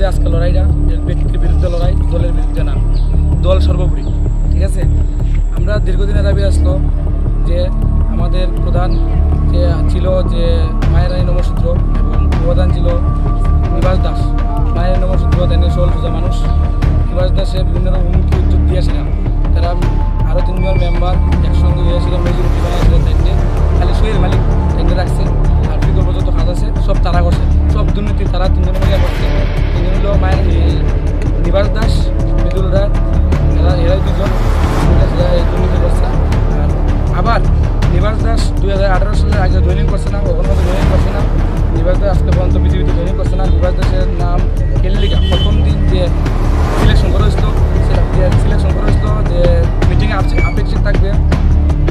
যে আজকে লড়াইটা ব্যক্তির বিরুদ্ধে লড়াই, দলের বিরুদ্ধে না, দল সর্বোপরি। ঠিক আছে, আমরা দীর্ঘদিনের দাবি আসলো যে আমাদের প্রধান যে ছিল যে মায়ের রানী নমসূত্র এবং প্রধান ছিল নিবাস দাস। মায়ের নমসূত্র তিনি ষোল পূজা মানুষ। নিবাস দাসে বিভিন্ন রকম হুমকি উদ্যোগ দিয়েছিলাম। তারা আরও 3 জন মেম্বার একসঙ্গে হয়েছিল, মেজরিটি বানিয়েছিলেন তাইতে, খালি সুয়ের মালিক তাইতে রাখছে। আর বিগত যত কাজ আছে সব তারা করছে, সব দুর্নীতি তারা 3 জন মিলে করছে। 3 জন হলো মায়ের নিবাস দাস, মৃদুল রায়, এরাই 2 জন এই দুর্নীতি করছে। আর আবার নিবাস দাস 2018 সালের আগে জয়েনিং করছে না, কখনো জয়েনিং করছে না। নিবাস দাস আজকে পর্যন্ত পৃথিবীতে জয়েনিং করছে না। নিবাস দাসের নাম কেল্লিকা প্রথম দিন যে সিলেকশন করা হয়েছিল, সিলেকশন করা হয়েছিল যে মিটিংয়ে আপেক্ষিক থাকবে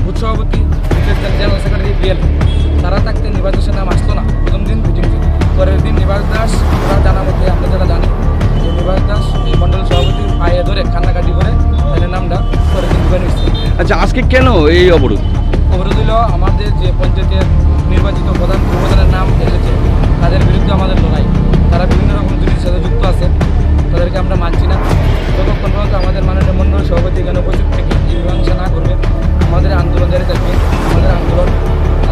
বুথ সভাপতি, জেনারেল সেক্রেটারি, বিএল, তারা থাকতে নিবাস দাসের নাম আসতো না প্রথম দিন মিটিং। পরের দিন নিবাস দাস, ওরা জানা মধ্যে আমরা যারা জানি যে নিবাস দাস এই মণ্ডল সভাপতির পায়ে ধরে কান্নাকাটি করে তাদের নামটা পরের দিন ঢুকে নিচ্ছে। আচ্ছা, আজকে কেন এই অবরোধ? অবরোধ হলো আমাদের যে পঞ্চায়েতের নির্বাচিত প্রধানের নাম এসেছে, তাদের বিরুদ্ধে আমাদের লড়াই। তারা বিভিন্ন রকম দুর্নীতির সাথে যুক্ত আছে, তাদেরকে আমরা মানছি না। যতক্ষণ পর্যন্ত আমাদের মাননীয় মণ্ডল সভাপতি এখানে উপস্থিত থেকে এই মীমাংসা না করবে, আমাদের আন্দোলন জারি থাকবে। আমাদের আন্দোলন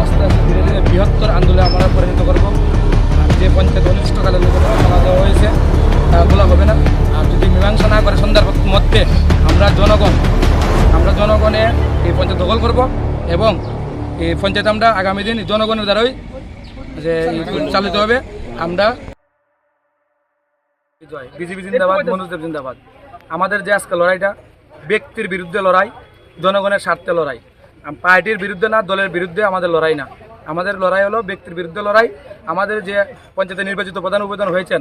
আস্তে আস্তে ধীরে ধীরে বৃহত্তর আন্দোলনে আমরা পরিণত করব। আর যে পঞ্চায়েত অনির্দিষ্টকালের লোকেরা মারা দেওয়া হয়েছে তা বলা হবে না। আর যদি মীমাংসা না করে সন্ধ্যার মধ্যে আমরা জনগণে এই পঞ্চায়েত দখল করব এবং এই পঞ্চায়েত আমরা আগামী দিন জনগণের দ্বারাই যে চালিত হবে। আমরা বিজেপি জিন্দাবাদ, মনোজদেব জিন্দাবাদ। আমাদের যে আজকে লড়াইটা ব্যক্তির বিরুদ্ধে লড়াই, জনগণের স্বার্থে লড়াই, পার্টির বিরুদ্ধে না, দলের বিরুদ্ধে আমাদের লড়াই না। আমাদের লড়াই হলো ব্যক্তির বিরুদ্ধে লড়াই। আমাদের যে পঞ্চায়েতে নির্বাচিত প্রধান উপপ্রধান হয়েছেন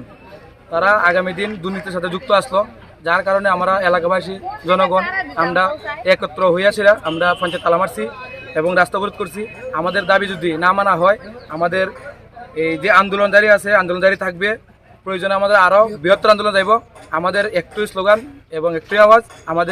তারা আগামী দিন দুর্নীতির সাথে যুক্ত আসলো, যার কারণে আমরা এলাকাবাসী জনগণ আমরা একত্র হইয়াছিলাম। আমরা পঞ্চায়েত তালা মারছি এবং রাস্তা অবরোধ করছি। আমাদের দাবি যদি না মানা হয়, আমাদের এই যে আন্দোলন জারি আছে, আন্দোলন জারি থাকবে। প্রয়োজনে আমাদের আরও বৃহত্তর আন্দোলন যাইব। আমাদের একটু স্লোগান এবং একটু আওয়াজ, আমাদের